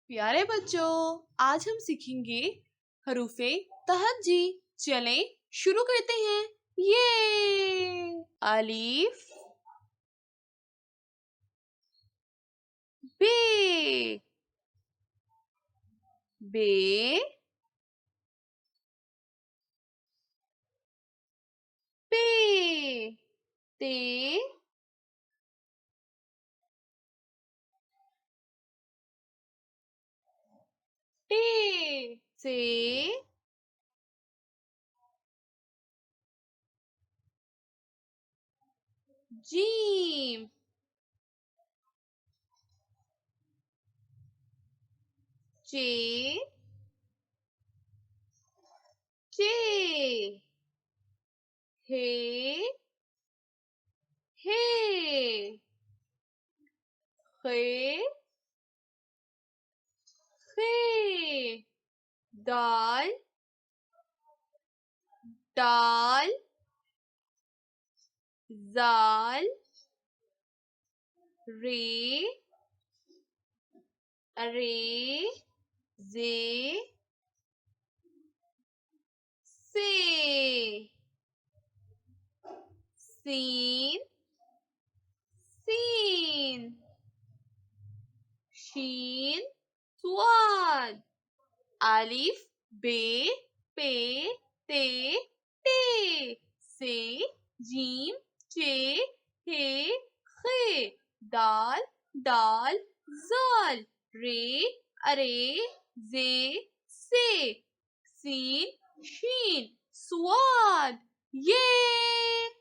प्यारे बच्चों, आज हम सीखेंगे हरूफे तहज्जी। चलें शुरू करते हैं। ये अलीफ, बे, बे, पे, ते, टे, से, जीम, चे, चे, हे, हे, खे, खे, दाल, दाल, जाल, रे, अरे, जे, से, सीन, सीन, शीन, स्वाद, अलिफ, बे, पे, ते, टे, से, जीम, चे, हे, खे, दाल, दाल, जाल, रे, अरे, जे, से, सीन, शीन, स्वाद। ये